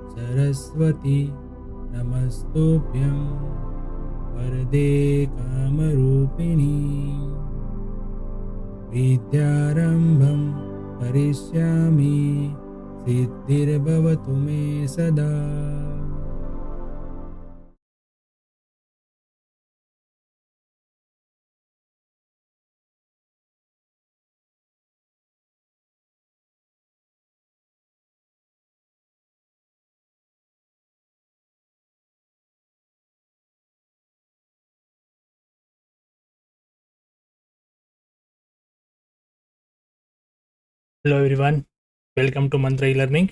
सरस्वती नमस्तुभ्यं वरदे कामरूपिणी विद्यारम्भं करिष्यामि सिद्धिर्भवतु मे सदा। Hello everyone, welcome to Mantra e learning.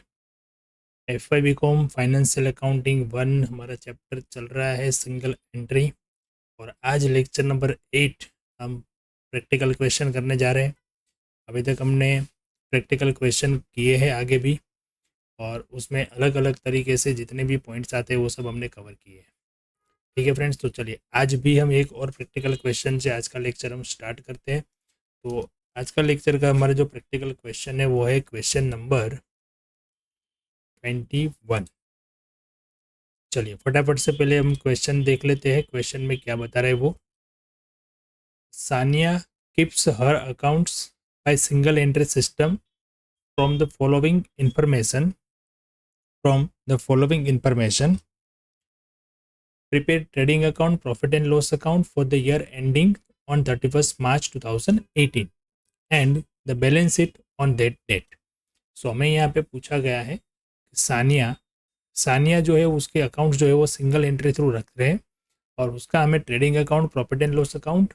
F Y B com financial accounting 1 हमारा चैप्टर चल रहा है सिंगल एंट्री। और आज लेक्चर नंबर 8 हम प्रैक्टिकल क्वेश्चन करने जा रहे हैं। अभी तक हमने प्रैक्टिकल क्वेश्चन किए हैं आगे भी, और उसमें अलग अलग तरीके से जितने भी पॉइंट्स आते हैं वो सब हमने कवर किए हैं। ठीक है फ्रेंड्स, तो चलिए आज भी हम एक और प्रैक्टिकल क्वेश्चन से आज का लेक्चर हम स्टार्ट करते हैं। तो आज का लेक्चर का हमारा जो प्रैक्टिकल क्वेश्चन है वो है क्वेश्चन नंबर 21। चलिए फटाफट से पहले हम क्वेश्चन देख लेते हैं। क्वेश्चन में क्या बता रहे हैं वो। Sania keeps her accounts by single entry system from the following information prepare trading account, profit and loss account for the year ending on 31 March 2018 and the balance sheet on that date. So हमें यहाँ पे पूछा गया है सानिया सानिया जो है उसके account जो है वो सिंगल एंट्री थ्रू रख रहे हैं, और उसका हमें trading account, profit and loss account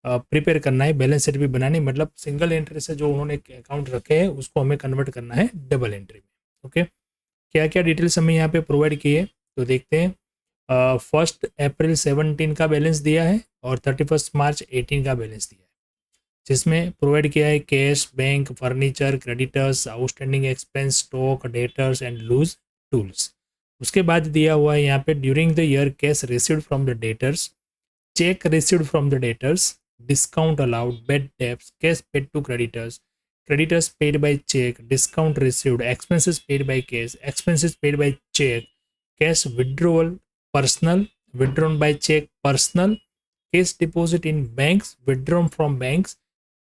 prepare करना है, बैलेंस शीट भी बनानी। मतलब सिंगल एंट्री से जो उन्होंने अकाउंट रखे हैं उसको हमें कन्वर्ट करना है डबल एंट्री में। ओके, क्या क्या डिटेल्स हमें यहाँ पे प्रोवाइड की है तो देखते हैं। 1 अप्रैल 17 का बैलेंस दिया है और 31 मार्च 18 का बैलेंस दिया है, जिसमें प्रोवाइड किया है cash, bank, furniture, creditors, outstanding expense, stock, debtors and loose tools. उसके बाद दिया हुआ है यहाँ पे during the year cash received from the debtors, check received from the debtors, discount allowed, bad debts, cash paid to creditors, creditors paid by check, discount received, expenses paid by cash, expenses paid by check, cash withdrawal personal, withdrawn by check personal, cash deposit in banks, withdrawn from banks,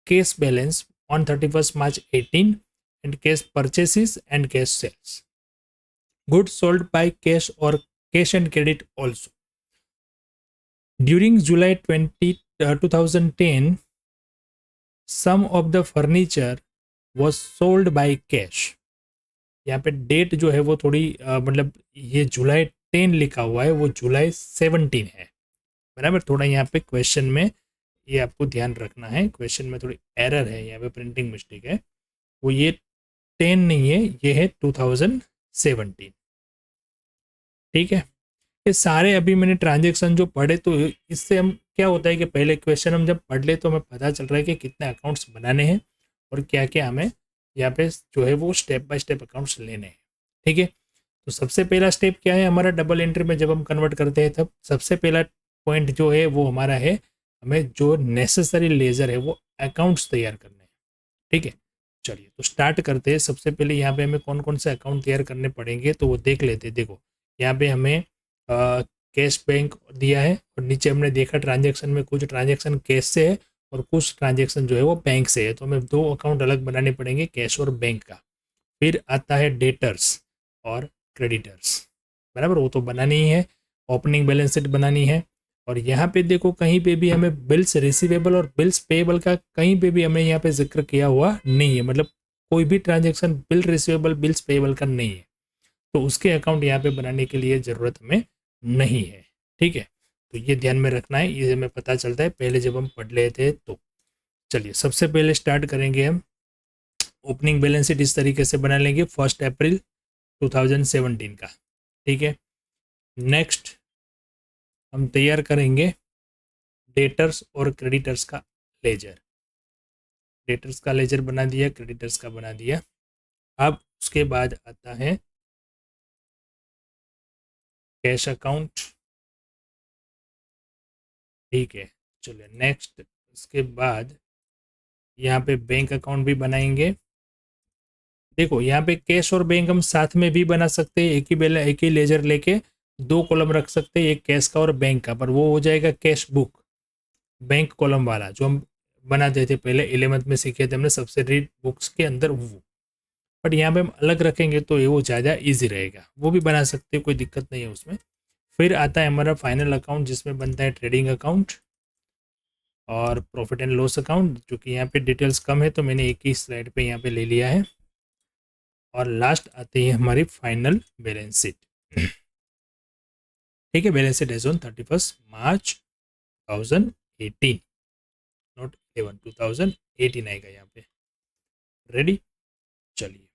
cash balance on 31st March 18, and cash purchases and cash sales. Goods sold by cash or cash and credit also. During July 2010, some of the furniture was sold by cash. यहाँ पे date जो है वो थोड़ी मतलब ये जुलाई 10 लिखा हुआ है, वो जुलाई 17 है। बराबर, थोड़ा यहाँ पे क्वेश्चन में ये आपको ध्यान रखना है। क्वेश्चन में थोड़ी एरर है, यहाँ पे प्रिंटिंग मिस्टेक है। वो ये 10 नहीं है, ये है 2017। ठीक है, ये सारे अभी मैंने ट्रांजेक्शन जो पढ़े, तो इससे हम क्या होता है कि पहले क्वेश्चन हम जब पढ़ ले तो हमें पता चल रहा है कि कितने अकाउंट्स बनाने हैं और क्या क्या हमें यहाँ पे जो है वो स्टेप बाय स्टेप अकाउंट्स लेने हैं। ठीक है, तो सबसे पहला स्टेप क्या है हमारा डबल एंट्री में जब हम कन्वर्ट करते हैं, तब सबसे पहला पॉइंट जो है वो हमारा है, हमें जो नेसेसरी लेजर है वो अकाउंट्स तैयार करने हैं। ठीक है, चलिए तो स्टार्ट करते हैं। सबसे पहले यहाँ पे हमें कौन कौन से अकाउंट तैयार करने पड़ेंगे तो वो देख लेते हैं। देखो यहाँ पे हमें कैश बैंक दिया है, और नीचे हमने देखा ट्रांजेक्शन में कुछ ट्रांजेक्शन कैश से है और कुछ ट्रांजेक्शन जो है वो बैंक से है, तो हमें दो अकाउंट अलग बनाने पड़ेंगे, कैश और बैंक का। फिर आता है डेटर्स और क्रेडिटर्स। बराबर, वो तो बनानी ही है, ओपनिंग बैलेंस शीट बनानी है। और यहाँ पे देखो कहीं पे भी हमें बिल्स रिसीवेबल और बिल्स पेएबल का कहीं पे भी हमें यहाँ पे जिक्र किया हुआ नहीं है। मतलब कोई भी transaction bill receivable bills payable का नहीं है, तो उसके अकाउंट यहाँ पे बनाने के लिए ज़रूरत हमें नहीं है। ठीक है, तो ये ध्यान में रखना है, ये हमें पता चलता है पहले जब हम पढ़ रहे थे। तो चलिए सबसे पहले स्टार्ट करेंगे हम। ओपनिंग बैलेंस शीट इस तरीके से बना लेंगे 1 अप्रैल 2017 का। ठीक है, नेक्स्ट हम तैयार करेंगे डेटर्स और क्रेडिटर्स का लेजर। डेटर्स का लेजर बना दिया, क्रेडिटर्स का बना दिया। अब उसके बाद आता है कैश अकाउंट। ठीक है, चलिए नेक्स्ट, उसके बाद यहाँ पे बैंक अकाउंट भी बनाएंगे। देखो यहाँ पे कैश और बैंक हम साथ में भी बना सकते हैं, एक ही लेजर लेके दो कॉलम रख सकते हैं, एक कैश का और बैंक का, पर वो हो जाएगा कैश बुक, बैंक कॉलम वाला जो हम बनाते थे पहले 11th में सीखे थे हमने सब्सिडरी बुक्स के अंदर वो। बट यहाँ पे हम अलग रखेंगे तो ये वो ज़्यादा इजी रहेगा, वो भी बना सकते हैं, कोई दिक्कत नहीं है उसमें। फिर आता है हमारा फाइनल अकाउंट जिसमें बनता है ट्रेडिंग अकाउंट और प्रॉफिट एंड लॉस अकाउंट, जो कि यहाँ पे डिटेल्स कम है तो मैंने एक ही स्लाइड पे यहाँ पे ले लिया है। और लास्ट आती है हमारी फाइनल बैलेंस शीट। ठीक है, balance sheet as on 31 March 2018, not 11, 2018 आएगा यहाँ पे। रेडी, चलिए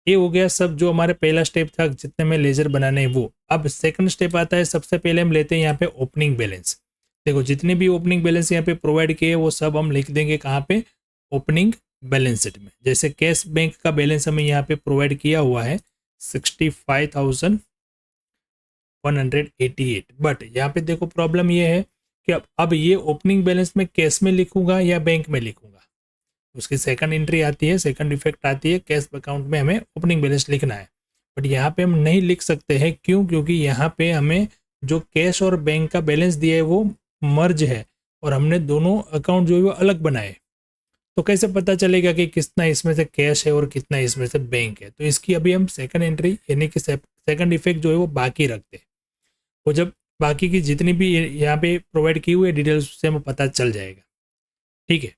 ये हो गया सब जो हमारे पहला स्टेप था जितने में लेजर बनाने हैं वो। अब सेकंड स्टेप आता है, सबसे पहले हम लेते हैं यहाँ पे ओपनिंग बैलेंस। देखो जितने भी ओपनिंग बैलेंस यहाँ पे प्रोवाइड किए वो सब हम लिख देंगे कहाँ पे, ओपनिंग बैलेंस शीट में। जैसे कैश बैंक का बैलेंस हमें यहाँ पे प्रोवाइड किया हुआ है 65,188, बट यहाँ पे देखो प्रॉब्लम ये है कि अब ये ओपनिंग बैलेंस में कैश में लिखूंगा या बैंक में लिखूंगा, उसकी सेकंड एंट्री आती है, सेकंड इफेक्ट आती है, कैश अकाउंट में हमें ओपनिंग बैलेंस लिखना है। बट यहाँ पे हम नहीं लिख सकते हैं, क्यों? क्योंकि यहाँ पे हमें जो कैश और बैंक का बैलेंस दिया है वो मर्ज है और हमने दोनों अकाउंट जो है वो अलग बनाए, तो कैसे पता चलेगा कि कितना इसमें से कैश है और कितना इसमें से बैंक है? तो इसकी अभी हम सेकंड एंट्री यानी कि सेकंड इफेक्ट जो है वो बाकी रखते हैं। वो जब बाकी की जितनी भी यहाँ पे प्रोवाइड की हुई है डिटेल्स उससे हमें पता चल जाएगा। ठीक है,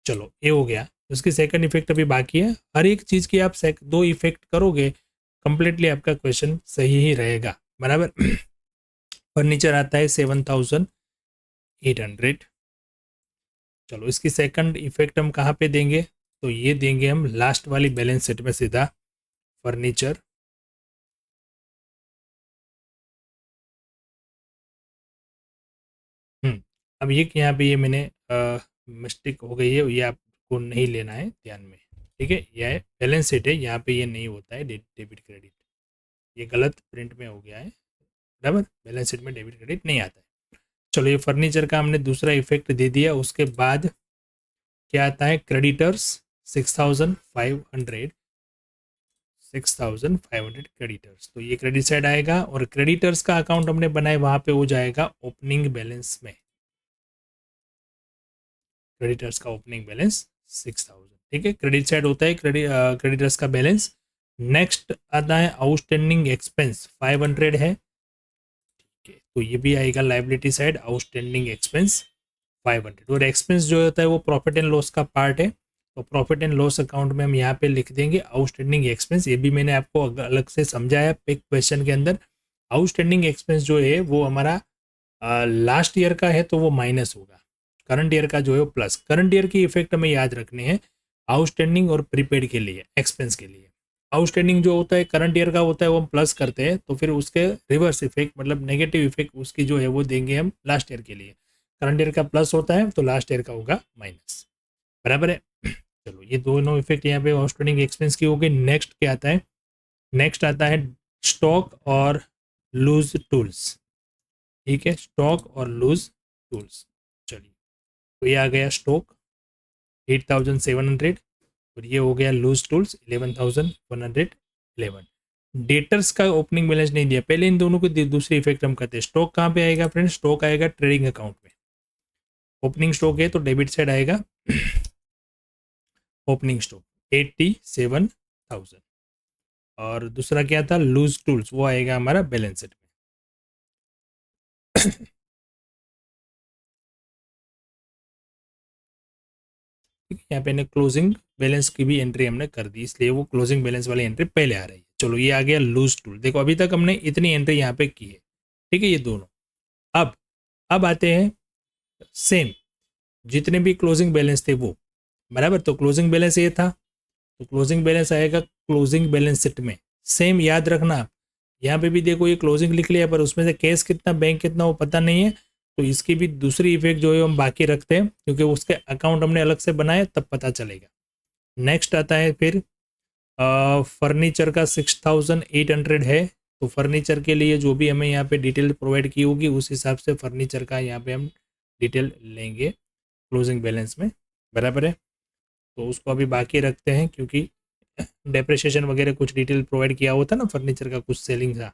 चलो ये हो गया। उसकी सेकंड इफेक्ट अभी बाकी है। हर एक चीज़ की आप दो इफेक्ट करोगे कंप्लीटली आपका क्वेश्चन सही ही रहेगा, बराबर। फर्नीचर आता है 7,800। चलो इसकी सेकंड इफेक्ट हम कहाँ पे देंगे, तो ये देंगे हम लास्ट वाली बैलेंस शीट में सीधा, फर्नीचर। अब ये यहाँ पे ये मैंने मिस्टेक हो गई है, ये आपको नहीं लेना है ध्यान में। ठीक है, यह बैलेंस शीट है, यहाँ पे ये नहीं होता है डेबिट क्रेडिट, ये गलत प्रिंट में हो गया है, बराबर। बैलेंस शीट में डेबिट क्रेडिट नहीं आता है। चलो ये फर्नीचर का हमने दूसरा इफेक्ट दे दिया। उसके बाद क्या आता है, क्रेडिटर्स 6,500, 6,500 क्रेडिटर्स, तो ये क्रेडिट साइड आएगा और क्रेडिटर्स का अकाउंट हमने बनाया वहाँ पे हो जाएगा ओपनिंग बैलेंस में। क्रेडिटर्स का ओपनिंग बैलेंस 6,000। ठीक है, क्रेडिट साइड होता है क्रेडिटर्स का बैलेंस। नेक्स्ट आता है आउटस्टैंडिंग एक्सपेंस 500 है। ठीक है, तो ये भी आएगा लाइबिलिटी साइड, आउटस्टैंडिंग एक्सपेंस 500। और एक्सपेंस जो होता है वो प्रॉफिट एंड लॉस का पार्ट है, तो प्रॉफिट एंड लॉस अकाउंट में हम यहाँ पे लिख देंगे आउटस्टैंडिंग एक्सपेंस। ये भी मैंने आपको अलग से समझाया एक क्वेश्चन के अंदर। आउटस्टैंडिंग एक्सपेंस जो है वो हमारा लास्ट ईयर का है तो वो माइनस होगा, करंट ईयर का जो है वो प्लस। करंट ईयर की इफेक्ट हमें याद रखने हैं आउटस्टैंडिंग और प्रीपेड के लिए, एक्सपेंस के लिए। आउटस्टैंडिंग जो होता है करंट ईयर का होता है वो हम प्लस करते हैं, तो फिर उसके रिवर्स इफेक्ट मतलब नेगेटिव इफेक्ट उसकी जो है वो देंगे हम लास्ट ईयर के लिए। करंट ईयर का प्लस होता है तो लास्ट ईयर का होगा माइनस, बराबर है। चलो ये दोनों इफेक्ट यहाँ पे आउटस्टैंडिंग एक्सपेंस की हो गई। नेक्स्ट क्या आता है, नेक्स्ट आता है स्टॉक और लूज टूल्स। ठीक है, स्टॉक और लूज टूल्स। चलिए तो ये आ गया स्टॉक 8,700 और ये हो गया लूज टूल्स 11,111। डेटर्स का ओपनिंग बैलेंस नहीं दिया, पहले इन दोनों को दूसरी इफेक्ट हम करते हैं। स्टॉक कहाँ पे आएगा फ्रेंड्स, स्टॉक आएगा ट्रेडिंग अकाउंट में। ओपनिंग स्टॉक है तो डेबिट साइड आएगा ओपनिंग स्टॉक 87,000। और दूसरा क्या था, लूज टूल्स, वो आएगा हमारा बैलेंस शीट में। ठीक है, यहाँ पे क्लोजिंग बैलेंस की भी एंट्री हमने कर दी, इसलिए वो क्लोजिंग बैलेंस वाली एंट्री पहले आ रही है। चलो ये आ गया लूज टूल। देखो अभी तक हमने इतनी एंट्री यहाँ पे की है, ठीक है, ये दोनों। अब आते हैं सेम जितने भी क्लोजिंग बैलेंस थे वो, बराबर। तो क्लोजिंग बैलेंस ये था, तो क्लोजिंग बैलेंस आएगा क्लोजिंग बैलेंस शीट में। सेम याद रखना, यहाँ पे भी देखो ये क्लोजिंग लिख लिया पर उसमें से कैश कितना बैंक कितना वो पता नहीं है, तो इसकी भी दूसरी इफेक्ट जो है हम बाकी रखते हैं क्योंकि उसके अकाउंट हमने अलग से बनाए तब पता चलेगा। नेक्स्ट आता है फिर फर्नीचर का 6,800 है, तो फर्नीचर के लिए जो भी हमें यहाँ पे डिटेल प्रोवाइड की होगी उस हिसाब से फर्नीचर का यहाँ पे हम डिटेल लेंगे क्लोजिंग बैलेंस में, बराबर है। तो उसको अभी बाकी रखते हैं, क्योंकि डेप्रिसिएशन वगैरह कुछ डिटेल प्रोवाइड किया होता ना, फर्नीचर का कुछ सेलिंग था।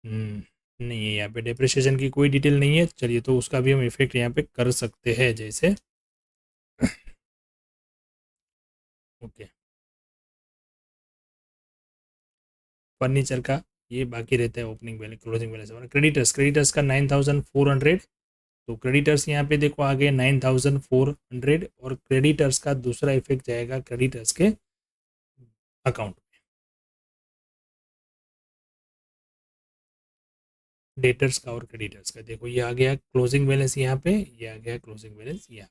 नहीं है यहाँ पे डेप्रिसिएशन की कोई डिटेल नहीं है। चलिए, तो उसका भी हम इफेक्ट यहाँ पे कर सकते हैं, जैसे ओके, फर्नीचर का ये बाकी रहता है opening balance, closing balance. Creditors, creditors का 9400, तो क्रेडिटर्स यहाँ पे देखो आ गए 9400, और क्रेडिटर्स का दूसरा इफेक्ट जाएगा क्रेडिटर्स के अकाउंट, डेटर्स का और क्रेडिटर्स का। देखो ये आ गया क्लोजिंग बैलेंस यहाँ पे, ये आ गया क्लोजिंग बैलेंस यहाँ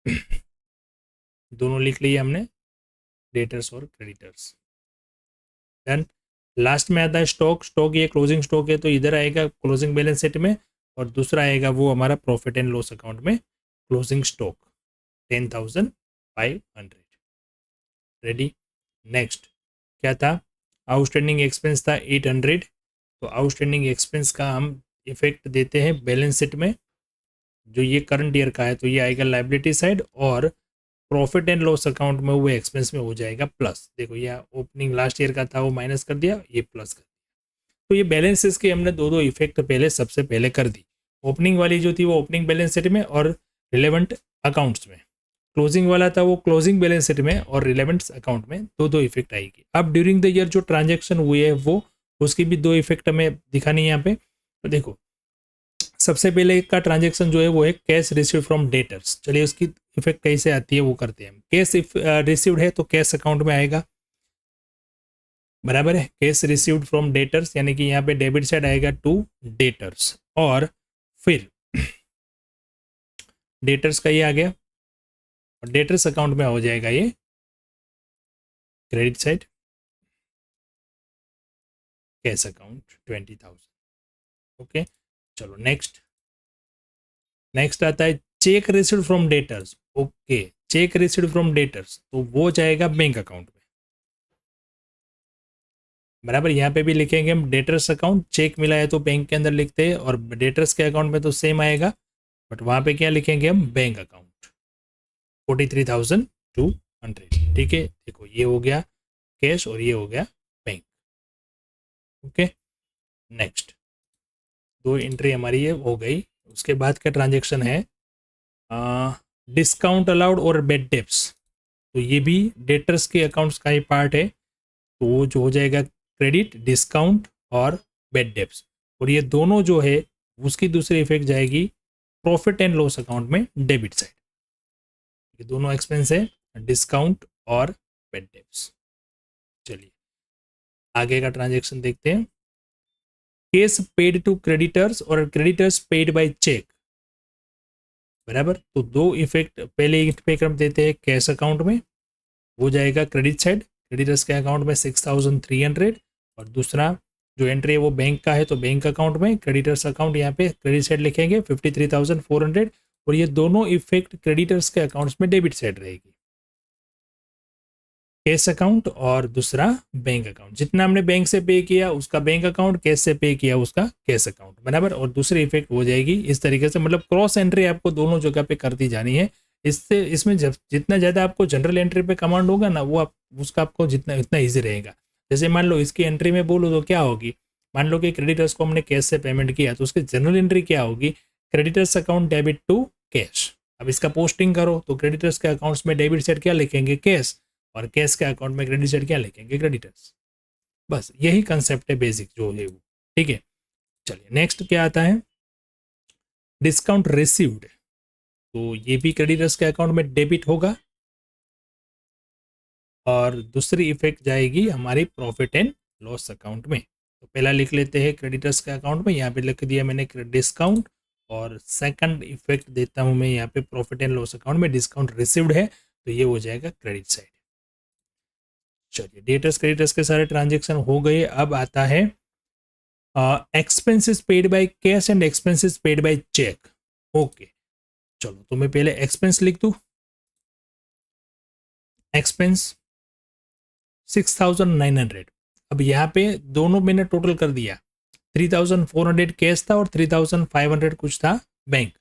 पे। दोनों लिख लिए हमने, डेटर्स और क्रेडिटर्स। डन। लास्ट में आता है स्टॉक। स्टॉक ये क्लोजिंग स्टॉक है, तो इधर आएगा क्लोजिंग बैलेंस शीट में, और दूसरा आएगा वो हमारा प्रॉफिट एंड लॉस अकाउंट में, क्लोजिंग स्टॉक 10,500। रेडी। नेक्स्ट क्या था, आउटस्टैंडिंग एक्सपेंस था 800, तो आउटस्टैंडिंग एक्सपेंस का हम इफेक्ट देते हैं बैलेंस शीट में। जो ये करंट ईयर का है, तो ये आएगा लाइबिलिटी साइड, और प्रॉफिट एंड लॉस अकाउंट में वो एक्सपेंस में हो जाएगा प्लस। देखो ये ओपनिंग लास्ट ईयर का था, वो माइनस कर दिया, ये प्लस कर दिया। तो ये बैलेंसेस के हमने दो दो इफेक्ट पहले सबसे पहले कर दी। ओपनिंग वाली जो थी वो ओपनिंग बैलेंस शीट में और रिलेवेंट अकाउंट्स में, क्लोजिंग वाला था वो क्लोजिंग बैलेंस शीट में और रिलेवेंट अकाउंट में, दो दो इफेक्ट आएगी। अब ड्यूरिंग द ईयर जो ट्रांजेक्शन हुए है वो, उसकी भी दो इफेक्ट हमें दिखानी है यहाँ पे। तो देखो सबसे पहले का ट्रांजेक्शन जो है वो है कैश रिसीव फ्रॉम डेटर्स। चलिए उसकी इफेक्ट कैसे आती है वो करते हैं। कैश रिसीव्ड है तो कैश अकाउंट में आएगा, बराबर है। कैश रिसीव्ड फ्रॉम डेटर्स यानी कि यहाँ पे डेबिट साइड आएगा टू डेटर्स, और फिर डेटर्स का ये आ गया, और डेटर्स अकाउंट में हो जाएगा ये credit side, cash account 20,000। Okay, चलो नेक्स्ट। नेक्स्ट आता है check received from debtors. Okay, check received from debtors तो वो जाएगा बैंक अकाउंट में, बराबर। यहाँ पे भी लिखेंगे हम डेटर्स अकाउंट, चेक मिला है तो बैंक के अंदर लिखते हैं, और डेटर्स के अकाउंट में तो सेम आएगा, बट वहाँ पे क्या लिखेंगे हम, बैंक अकाउंट 43,200। ठीक है, देखो ये हो गया कैश और ये हो गया बैंक। ओके, नेक्स्ट दो एंट्री हमारी ये हो गई। उसके बाद का ट्रांजेक्शन है डिस्काउंट अलाउड और बेड डेप्स, तो ये भी डेटर्स के अकाउंट्स का ही पार्ट है, तो वो जो हो जाएगा क्रेडिट, डिस्काउंट और बेड डेप्स, और ये दोनों जो है उसकी दूसरी इफेक्ट जाएगी प्रॉफिट एंड लॉस अकाउंट में डेबिट साइड। ये दोनों एक्सपेंस है, डिस्काउंट और बेड डेप्स। चलिए आगे का ट्रांजेक्शन देखते हैं। केस पेड टू क्रेडिटर्स और क्रेडिटर्स पेड बाय चेक, बराबर। तो दो इफेक्ट पहले इफेक्ट हम देते हैं कैश अकाउंट में, वो जाएगा क्रेडिट साइड, क्रेडिटर्स के अकाउंट में 6,300, और दूसरा जो एंट्री है वो बैंक का है, तो बैंक अकाउंट में क्रेडिटर्स अकाउंट यहाँ पे क्रेडिट साइड लिखेंगे 53,400, और ये दोनों इफेक्ट क्रेडिटर्स के अकाउंट्स में डेबिट साइड रहेगी, कैश अकाउंट और दूसरा बैंक अकाउंट। जितना हमने बैंक से पे किया उसका बैंक अकाउंट, कैश से पे किया उसका कैश अकाउंट, बराबर। और दूसरी इफेक्ट हो जाएगी इस तरीके से, मतलब क्रॉस एंट्री आपको दोनों जगह पे करती जानी है। इससे इसमें जितना ज़्यादा आपको जनरल एंट्री पे कमांड होगा ना, वो उसका आपको जितना इतना ईजी रहेगा। जैसे मान लो इसकी एंट्री में बोलो तो क्या होगी, मान लो कि क्रेडिटर्स को हमने कैश से पेमेंट किया, तो उसकी जनरल एंट्री क्या होगी, creditors account debit to cash. अब इसका पोस्टिंग करो तो क्रेडिटर्स के अकाउंट्स में डेबिट साइड क्या लिखेंगे, कैश, और कैश के अकाउंट में क्रेडिट साइड क्या लिखेंगे, क्रेडिटर्स। बस यही कंसेप्ट है बेसिक जो है वो। ठीक है, चलिए नेक्स्ट क्या आता है, डिस्काउंट रिसीव्ड, तो ये भी क्रेडिटर्स के अकाउंट में डेबिट होगा, और दूसरी इफेक्ट जाएगी हमारी प्रॉफिट एंड लॉस अकाउंट में। तो पहला लिख लेते हैं क्रेडिटर्स के अकाउंट में, यहाँ पे लिख दिया मैंने डिस्काउंट, और सेकंड इफेक्ट देता हूँ मैं यहाँ पे प्रॉफिट एंड लॉस अकाउंट में, डिस्काउंट रिसीव्ड है तो ये हो जाएगा क्रेडिट साइड। चलिए डेटर्स क्रेडिटर्स के सारे ट्रांजेक्शन हो गए। अब आता है expenses paid by cash and expenses paid by cheque. Okay, चलो तो मैं पहले एक्सपेंस लिख दूं। एक्सपेंस 6,900। अब यहाँ पे दोनों मैंने टोटल कर दिया, 3,400 कैश था और 3,500 कुछ था बैंक,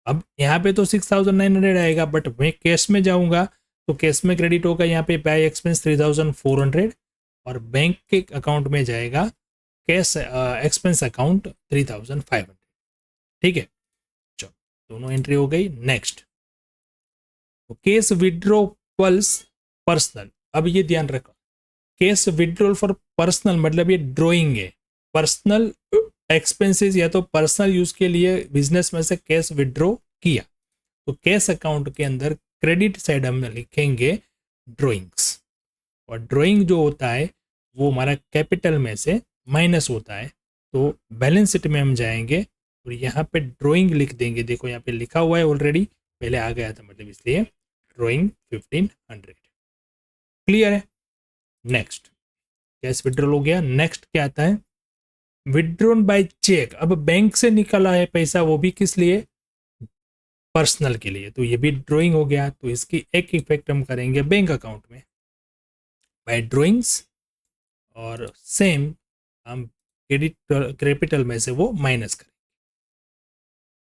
अब यहाँ पे तो 6,900 आएगा, बट मैं कैश में जाऊँगा तो कैश में क्रेडिट होगा यहाँ पे बाय एक्सपेंस 3,400 और बैंक के अकाउंट में जाएगा कैश एक्सपेंस अकाउंट 3,500। ठीक है, चलो दोनों एंट्री हो गई। Next, cash withdrawals personal. अब ये ध्यान रखो, कैश विड्रोल फॉर पर्सनल मतलब ये ड्रॉइंग है। पर्सनल एक्सपेंसेस या तो पर्सनल यूज के लिए बिजनेस में से कैश विड्रॉ किया तो कैश अकाउंट के अंदर क्रेडिट साइड हम लिखेंगे ड्रॉइंग्स, और ड्रॉइंग जो होता है वो हमारा कैपिटल में से माइनस होता है। तो बैलेंस शीट में हम जाएंगे और यहाँ पे ड्रॉइंग लिख देंगे। देखो यहाँ पे लिखा हुआ है ऑलरेडी, पहले आ गया था मतलब इसलिए ड्रॉइंग 1500। क्लियर है। नेक्स्ट, कैश विड्रॉल हो गया। नेक्स्ट क्या आता है, विड्रॉन बाय चेक। अब बैंक से निकला है पैसा, वो भी किस लिए, पर्सनल के लिए, तो ये भी ड्रॉइंग हो गया। तो इसकी एक इफेक्ट हम करेंगे बैंक अकाउंट में बाय ड्रॉइंग्स, और सेम हम क्रेडिट कैपिटल में से वो माइनस करेंगे।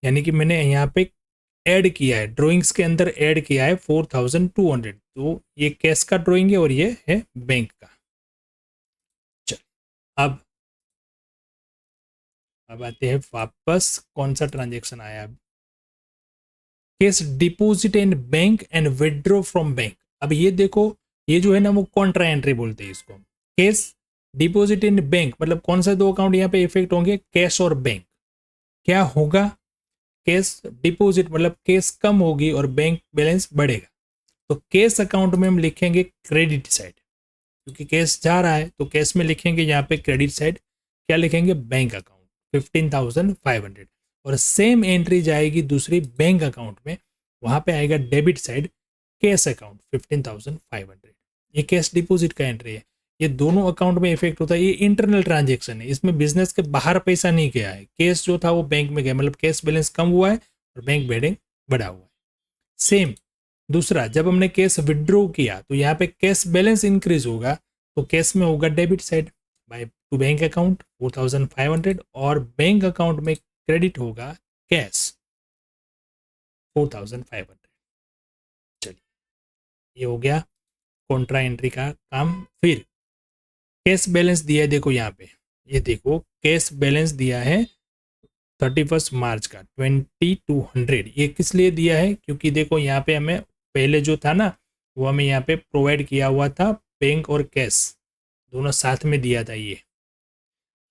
यानी कि मैंने यहाँ पे ऐड किया है, ड्रॉइंग्स के अंदर ऐड किया है 4,200, तो ये कैश का ड्रॉइंग है और ये है बैंक का। चल अब आते हैं वापस, कौन सा ट्रांजेक्शन आया अब, case deposit in bank and withdraw from bank. अब ये देखो, ये जो है ना वो कॉन्ट्रा एंट्री बोलते हैं इसको। केस डिपोजिट इन बैंक मतलब कौन से दो अकाउंट यहाँ पे इफेक्ट होंगे, कैश और बैंक। क्या होगा, कैश डिपॉजिट मतलब कैश कम होगी और बैंक बैलेंस बढ़ेगा। तो कैश अकाउंट में हम लिखेंगे क्रेडिट साइड, क्योंकि कैश जा रहा है तो कैश में लिखेंगे यहाँ पे क्रेडिट साइड। क्या लिखेंगे, बैंक अकाउंट 15,500, और सेम एंट्री जाएगी दूसरी बैंक अकाउंट में, वहां पे आएगा डेबिट साइड कैश अकाउंट 15,500। ये कैश डिपॉजिट का एंट्री है। ये दोनों अकाउंट में इफेक्ट होता है। ये इंटरनल ट्रांजेक्शन है, इसमें बिजनेस के बाहर पैसा नहीं गया है। कैश जो था वो बैंक में गया, मतलब कैश बैलेंस कम हुआ है और बैंक बैलेंस बढ़ा हुआ है। सेम दूसरा, जब हमने कैश विड्रॉ किया तो यहाँ पे कैश बैलेंस इंक्रीज होगा, तो कैश में होगा debit side by two bank account 4,500, और बैंक अकाउंट में क्रेडिट होगा कैश 4,500। चलिए, ये हो गया कॉन्ट्रा एंट्री का काम। फिर कैश बैलेंस दिया है, देखो यहाँ पे, ये देखो कैश बैलेंस दिया है 31 मार्च का 2,200। ये किस लिए दिया है, क्योंकि देखो यहाँ पे हमें पहले जो था ना वो हमें यहाँ पे प्रोवाइड किया हुआ था, बैंक और कैश दोनों साथ में दिया था ये।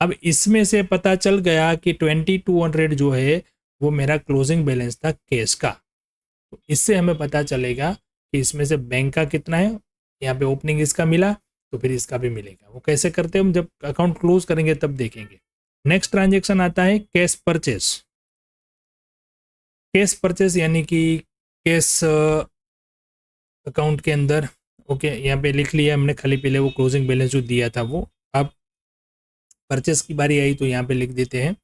अब इसमें से पता चल गया कि 2,200 जो है वो मेरा क्लोजिंग बैलेंस था कैश का। तो इससे हमें पता चलेगा कि इसमें से बैंक का कितना है। यहाँ पे ओपनिंग इसका मिला तो फिर इसका भी मिलेगा। वो कैसे करते हैं हम जब अकाउंट क्लोज करेंगे तब देखेंगे। नेक्स्ट ट्रांजेक्शन आता है कैश परचेस। कैश परचेस यानी कि कैश अकाउंट के अंदर, ओके यहाँ पे लिख लिया हमने खाली, पहले वो क्लोजिंग बैलेंस जो दिया था वो। अब परचेस की बारी आई तो यहाँ पे लिख देते हैं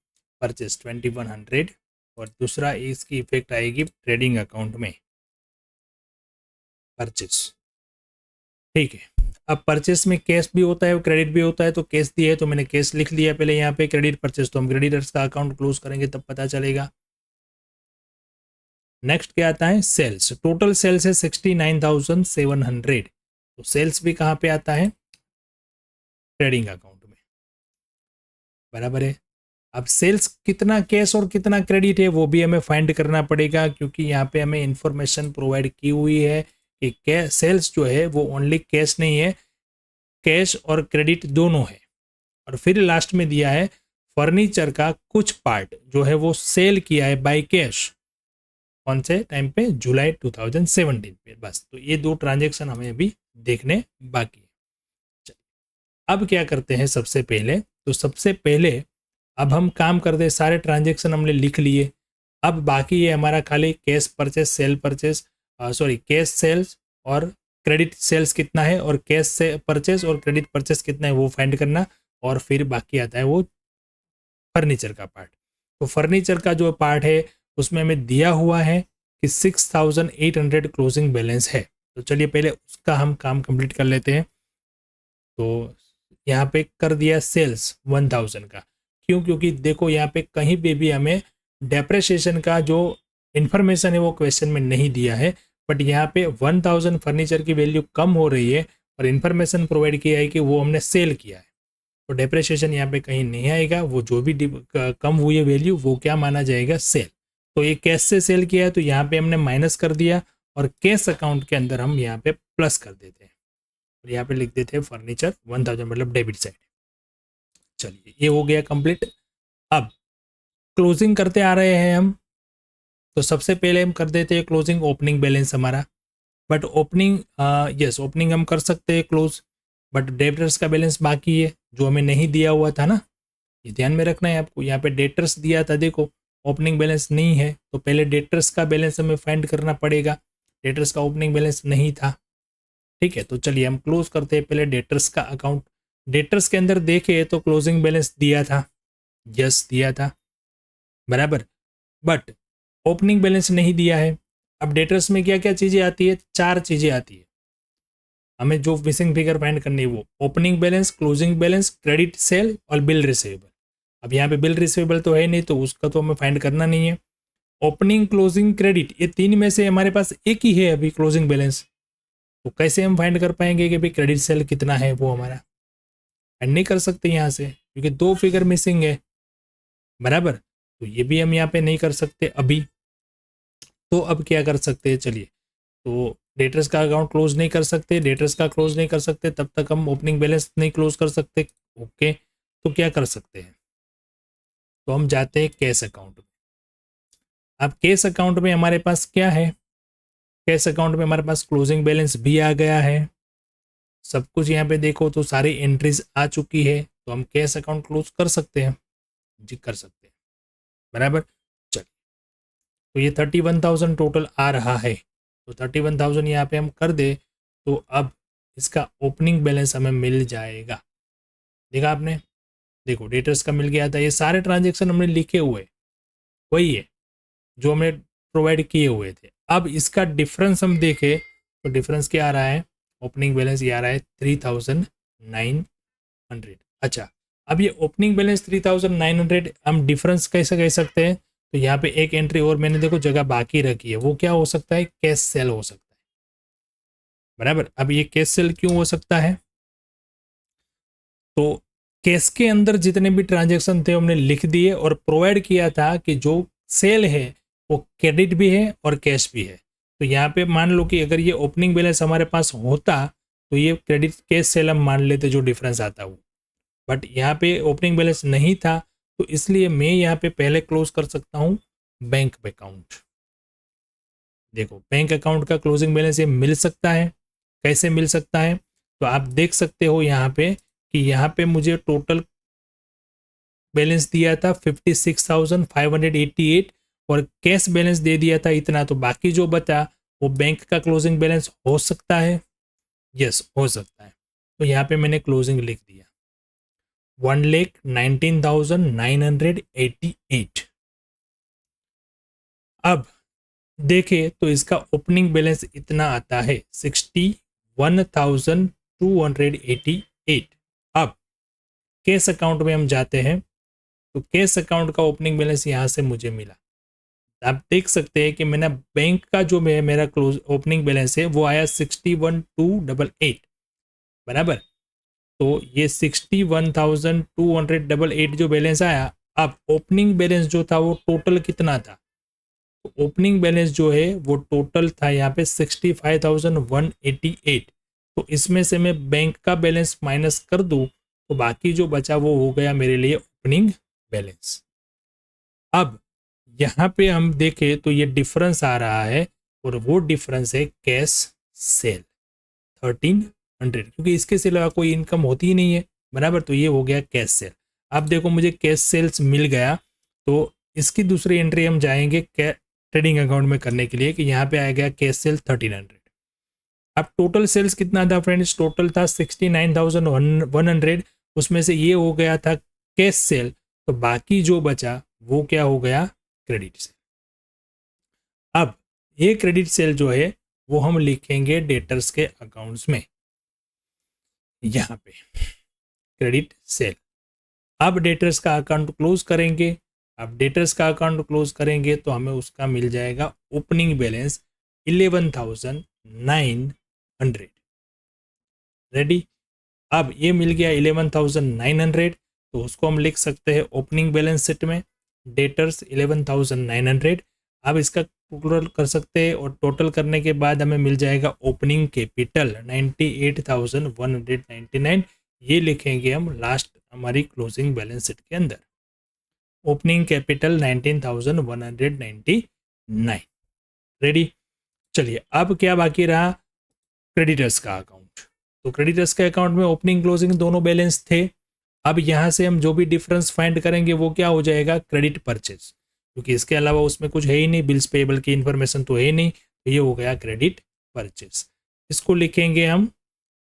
परचेस 2,100, और दूसरा इसकी इफेक्ट आएगी ट्रेडिंग अकाउंट में परचेस। ठीक है, अब परचेस में कैश भी होता है और क्रेडिट भी होता है। तो कैश दिया है तो मैंने कैश लिख लिया पहले यहाँ पे, क्रेडिट परचेस तो हम क्रेडिटर्स का अकाउंट क्लोज करेंगे तब पता चलेगा। नेक्स्ट क्या आता है, सेल्स। टोटल सेल्स है 69,700, तो सेल्स भी कहाँ पे आता है, ट्रेडिंग अकाउंट में, बराबर है। अब सेल्स कितना कैश और कितना क्रेडिट है वो भी हमें फाइंड करना पड़ेगा, क्योंकि यहाँ पे हमें इंफॉर्मेशन प्रोवाइड की हुई है कि सेल्स जो है वो ओनली कैश नहीं है, कैश और क्रेडिट दोनों है। और फिर लास्ट में दिया है फर्नीचर का कुछ पार्ट जो है वो सेल किया है बाय कैश, कौन से टाइम पे, जुलाई 2017 पे। बस, तो ये दो ट्रांजेक्शन हमें अभी देखने बाकी है। अब क्या करते हैं, सबसे पहले अब हम काम करते हैं, सारे ट्रांजेक्शन हमने लिख लिए। अब बाकी है हमारा खाली cash purchase, sale purchase, cash sales और क्रेडिट सेल्स कितना है, और कैश से परचेस और क्रेडिट परचेस कितना है वो फाइंड करना। और फिर बाकी आता है वो फर्नीचर का पार्ट। तो फर्नीचर का जो पार्ट है उसमें हमें दिया हुआ है कि 6,800 क्लोजिंग बैलेंस है। तो चलिए पहले उसका हम काम कंप्लीट कर लेते हैं। तो यहाँ पे कर दिया सेल्स 1,000 का, क्यों, क्योंकि देखो यहाँ पे कहीं पे भी हमें डेप्रेशिएशन का जो इन्फॉर्मेशन है वो क्वेश्चन में नहीं दिया है, बट यहाँ पे 1000 फर्नीचर की वैल्यू कम हो रही है और इन्फॉर्मेशन प्रोवाइड किया है कि वो हमने सेल किया है, तो डेप्रिसिएशन यहाँ पे कहीं नहीं आएगा। वो जो भी कम हुई है वैल्यू वो क्या माना जाएगा, सेल। तो ये कैश से सेल किया है तो यहाँ पे हमने माइनस कर दिया और कैश अकाउंट के अंदर हम यहाँ पे प्लस कर देते हैं और यहाँ पे लिख देते हैं फर्नीचर 1000, मतलब डेबिट साइड। चलिए ये हो गया कंप्लीट। अब क्लोजिंग करते आ रहे हैं हम, तो सबसे पहले हम कर देते हैं क्लोजिंग ओपनिंग बैलेंस हमारा। बट ओपनिंग यस ओपनिंग हम कर सकते हैं क्लोज, बट डेटर्स का बैलेंस बाकी है जो हमें नहीं दिया हुआ था ना, ये ध्यान में रखना है आपको। यहाँ पे डेटर्स दिया था, देखो ओपनिंग बैलेंस नहीं है तो पहले डेटर्स का बैलेंस हमें फाइंड करना पड़ेगा। डेटर्स का ओपनिंग बैलेंस नहीं था, ठीक है। तो चलिए हम क्लोज करते हैं पहले डेटर्स का अकाउंट। डेटर्स के अंदर देखे तो क्लोजिंग बैलेंस दिया था, यस दिया था, बराबर, बट ओपनिंग बैलेंस नहीं दिया है। अब डेटर्स में क्या क्या चीज़ें आती है, 4 चीज़ें आती है। हमें जो मिसिंग फिगर फाइंड करनी है वो opening balance, closing balance, credit sale और बिल रिसीवेबल। अब यहाँ पे बिल रिसीवेबल तो है नहीं तो उसका तो हमें फाइंड करना नहीं है। ओपनिंग, क्लोजिंग, क्रेडिट, ये 3 में से हमारे पास एक ही है अभी क्लोजिंग बैलेंस, तो कैसे हम फाइंड कर पाएंगे कि भाई क्रेडिट सेल कितना है, वो हमारा फाइंड नहीं कर सकते यहाँ से क्योंकि 2 फिगर मिसिंग है, बराबर। तो ये भी हम यहाँ पे नहीं कर सकते अभी। तो अब क्या कर सकते हैं, चलिए, तो डेटर्स का अकाउंट क्लोज नहीं कर सकते, डेटर्स का क्लोज नहीं कर सकते तब तक हम ओपनिंग बैलेंस नहीं क्लोज कर सकते, ओके। तो क्या कर सकते हैं, तो हम जाते हैं कैश अकाउंट में। अब कैश अकाउंट में हमारे पास क्या है, कैश अकाउंट में हमारे पास क्लोजिंग बैलेंस भी आ गया है, सब कुछ यहाँ पे देखो तो सारी एंट्रीज आ चुकी है, तो हम कैश अकाउंट क्लोज कर सकते हैं, जी कर सकते हैं, बराबर। चलिए, तो ये 31,000 टोटल आ रहा है, तो 31,000 यहाँ पे हम कर दे तो अब इसका ओपनिंग बैलेंस हमें मिल जाएगा। देखा आपने, देखो डेटर्स का मिल गया था, ये सारे ट्रांजेक्शन हमने लिखे हुए वही है जो हमने प्रोवाइड किए हुए थे। अब इसका डिफरेंस हम देखें तो डिफरेंस क्या आ रहा है, ओपनिंग बैलेंस ये आ रहा है 3,900। अच्छा, अब ये ओपनिंग बैलेंस 3,900 हम डिफरेंस कैसे कह सकते हैं, तो यहाँ पे एक एंट्री और मैंने देखो जगह बाकी रखी है, वो क्या हो सकता है, कैश सेल हो सकता है, बराबर। अब ये कैश सेल क्यों हो सकता है, तो कैश के अंदर जितने भी ट्रांजेक्शन थे हमने लिख दिए और प्रोवाइड किया था कि जो सेल है वो क्रेडिट भी है और कैश भी है। तो यहाँ पे मान लो कि अगर ये ओपनिंग बैलेंस हमारे पास होता तो ये क्रेडिट कैश सेल हम मान लेते जो डिफरेंस आता वो, बट यहाँ पे ओपनिंग बैलेंस नहीं था तो इसलिए मैं यहाँ पे पहले क्लोज कर सकता हूँ बैंक अकाउंट। देखो बैंक अकाउंट का क्लोजिंग बैलेंस ये मिल सकता है, कैसे मिल सकता है, तो आप देख सकते हो यहाँ पे कि यहाँ पे मुझे टोटल बैलेंस दिया था 56,588 और कैश बैलेंस दे दिया था इतना, तो बाकी जो बचा वो बैंक का क्लोजिंग बैलेंस हो सकता है, यस हो सकता है। तो यहाँ पे मैंने क्लोजिंग लिख दिया 1,19,988। अब देखे तो इसका ओपनिंग बैलेंस इतना आता है 61,288। अब कैश अकाउंट में हम जाते हैं तो कैश अकाउंट का ओपनिंग बैलेंस यहाँ से मुझे मिला, आप देख सकते हैं कि मैंने बैंक का जो मेरा क्लोज ओपनिंग बैलेंस है वो आया 61,288, बराबर। तो ये 61,288 जो बैलेंस आया, अब ओपनिंग बैलेंस जो था वो टोटल कितना था, तो ओपनिंग बैलेंस जो है वो टोटल था यहाँ पे 65,188। तो इसमें से मैं बैंक का बैलेंस माइनस कर दूं तो बाकी जो बचा वो हो गया मेरे लिए ओपनिंग बैलेंस। अब यहाँ पे हम देखें तो ये डिफरेंस आ रहा है और वो डिफरेंस है कैश सेल 1,300, क्योंकि इसके सिवा कोई इनकम होती ही नहीं है, बराबर। तो ये हो गया कैश सेल। अब देखो मुझे कैश सेल्स मिल गया तो इसकी दूसरी एंट्री हम जाएंगे ट्रेडिंग अकाउंट में करने के लिए कि यहाँ पे आ गया कैश सेल 1,300। अब टोटल सेल्स कितना था फ्रेंड्स, टोटल था 69,100, उसमें से ये हो गया था कैश सेल, तो बाकी जो बचा वो क्या हो गया, क्रेडिट सेल। अब ये क्रेडिट सेल जो है वो हम लिखेंगे डेटर्स के अकाउंट्स में, यहाँ पे क्रेडिट सेल। अब डेटर्स का अकाउंट क्लोज करेंगे। अब डेटर्स का अकाउंट क्लोज करेंगे तो हमें उसका मिल जाएगा ओपनिंग बैलेंस 11,900। रेडी। अब ये मिल गया 11,900, तो उसको हम लिख सकते हैं ओपनिंग बैलेंस शीट में डेटर्स 11,900। अब इसका टोटल कर सकते हैं और टोटल करने के बाद हमें मिल जाएगा ओपनिंग कैपिटल 98,199। ये लिखेंगे हम लास्ट हमारी क्लोजिंग बैलेंस शीट के अंदर। Opening capital 19,199। रेडी। चलिए अब क्या बाकी रहा, क्रेडिटर्स का अकाउंट। तो क्रेडिटर्स के अकाउंट में ओपनिंग क्लोजिंग दोनों बैलेंस थे। अब यहाँ से हम जो भी डिफरेंस फाइंड करेंगे वो क्या हो जाएगा, क्रेडिट परचेज, क्योंकि इसके अलावा उसमें कुछ है ही नहीं, बिल्स पेबल की इन्फॉर्मेशन तो है नहीं, तो ये हो गया क्रेडिट परचेज। इसको लिखेंगे हम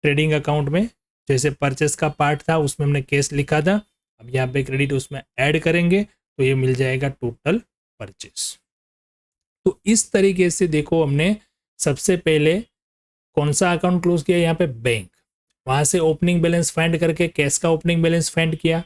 ट्रेडिंग अकाउंट में, जैसे परचेस का पार्ट था उसमें हमने कैश लिखा था, अब यहाँ पे क्रेडिट उसमें ऐड करेंगे तो ये मिल जाएगा टोटल परचेस। तो इस तरीके से देखो हमने सबसे पहले कौन सा अकाउंट क्लोज किया, यहाँ पे बैंक, वहाँ से ओपनिंग बैलेंस फाइंड करके कैश का ओपनिंग बैलेंस फाइंड किया,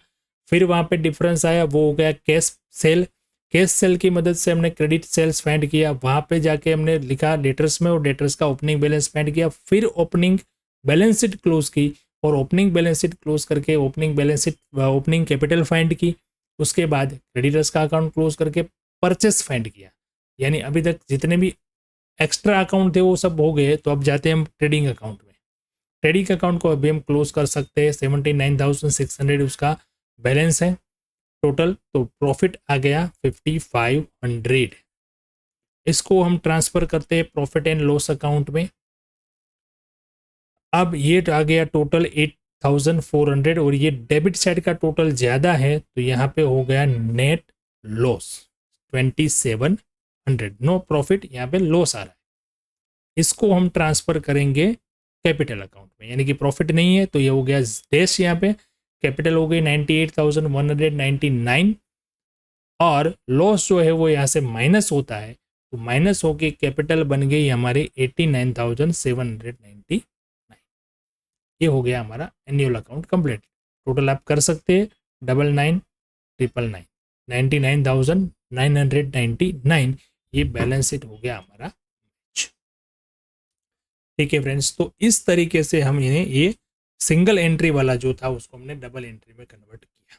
फिर वहाँ पे डिफरेंस आया वो हो गया कैश सेल, कैश सेल की मदद से हमने क्रेडिट सेल्स फाइंड किया, वहाँ पे जाके हमने लिखा डेटर्स में और डेटर्स का ओपनिंग बैलेंस फाइंड किया, फिर ओपनिंग बैलेंस शीट क्लोज की और ओपनिंग बैलेंस शीट क्लोज करके opening balance sheet opening capital find की, उसके बाद क्रेडिटर्स का अकाउंट क्लोज करके परचेस फाइंड किया। यानी अभी तक जितने भी एक्स्ट्रा अकाउंट थे वो सब हो गए, तो अब जाते हैं हम ट्रेडिंग अकाउंट में। ट्रेडिंग अकाउंट को अभी हम क्लोज कर सकते हैं, 79,600 उसका बैलेंस है टोटल, तो प्रॉफिट आ गया 5,500। इसको हम ट्रांसफर करते हैं प्रॉफिट एंड लॉस अकाउंट में। अब ये आ गया टोटल 8,400 और ये डेबिट साइड का टोटल ज़्यादा है, तो यहाँ पे हो गया नेट लॉस 2,700। नो प्रॉफिट, यहाँ पे लॉस आ रहा है। इसको हम ट्रांसफर करेंगे कैपिटल अकाउंट में, यानी कि प्रॉफिट नहीं है तो ये हो गया डैश, यहाँ पे कैपिटल हो गई 98,199 और लॉस जो है वो यहाँ से माइनस होता है, तो माइनस होके कैपिटल बन गई हमारी 89,799। ये हो गया हमारा एनुअल अकाउंट कंप्लीट। टोटल आप कर सकते हैं 99,999 99,999, ये बैलेंस शीट हो गया हमारा। ठीक है फ्रेंड्स, तो इस तरीके से हम इन्हें ये सिंगल एंट्री वाला जो था उसको हमने डबल एंट्री में कन्वर्ट किया।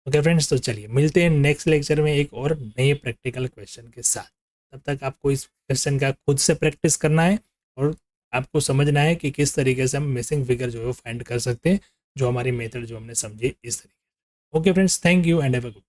ओके फ्रेंड्स, तो चलिए मिलते हैं नेक्स्ट लेक्चर में एक और नए प्रैक्टिकल क्वेश्चन के साथ। तब तक आपको इस क्वेश्चन का खुद से प्रैक्टिस करना है और आपको समझना है कि किस तरीके से हम मिसिंग फिगर जो है फाइंड कर सकते हैं, जो हमारी मेथड जो हमने समझी इस तरीके से। Okay friends, thank you and have a good.